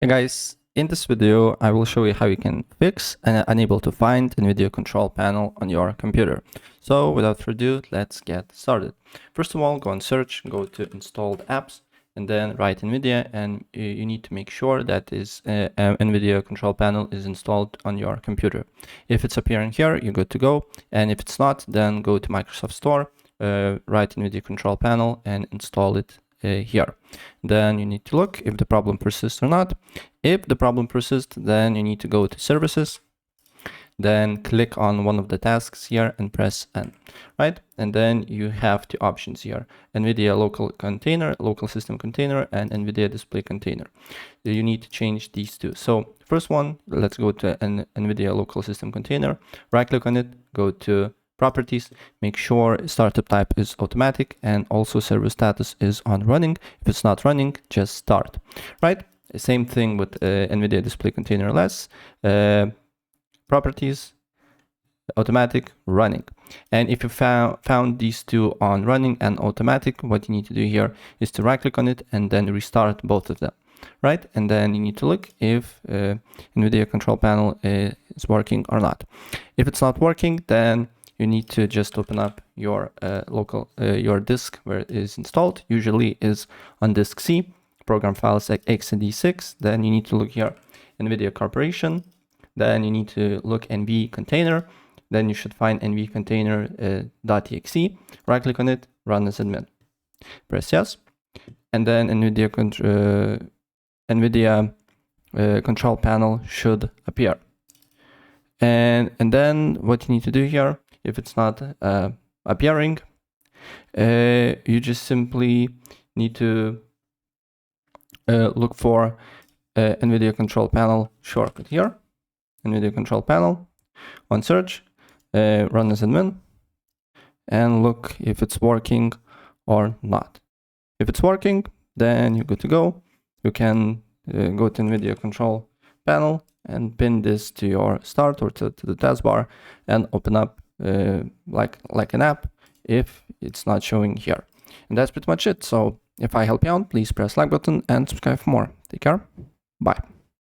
Hey guys, in this video I will show you how you can fix and unable to find Nvidia control panel on your computer. So without further ado, let's get started. First of all, go on search, go to installed apps, and then write Nvidia, and you need to make sure that Nvidia control panel is installed on your computer. If it's appearing here, you're good to go, and if it's not, then go to Microsoft Store, write Nvidia control panel and install it here. Then you need to look if the problem persists or not. If the problem persists, then you need to go to services, then click on one of the tasks here and press N, right? And then you have the options here: Nvidia local container, local system container, and Nvidia display container. You need to change these two. So first one, let's go to an Nvidia local system container, right click on it, go to properties, make sure startup type is automatic and also server status is on running. If it's not running, just start, right? Same thing with Nvidia display container less, properties, automatic, running. And if you found these two on running and automatic, what you need to do here is to right click on it and then restart both of them, right? And then you need to look if Nvidia control panel is working or not. If it's not working, then you need to just open up your your disk where it is installed. Usually is on disk C, program files like x86. Then you need to look here, Nvidia Corporation. Then you need to look NV container. Then you should find NV container .exe. Right click on it, run as admin. Press yes, and then Nvidia control panel should appear. And then what you need to do here, if it's not appearing, you just simply need to look for Nvidia control panel shortcut here, Nvidia control panel, on search, run as admin, and look if it's working or not. If it's working, then you're good to go. You can go to Nvidia control panel and pin this to your start or to the taskbar and open up like an app if it's not showing here. And that's pretty much it. So if I help you out, please press like button and subscribe for more. Take care. Bye.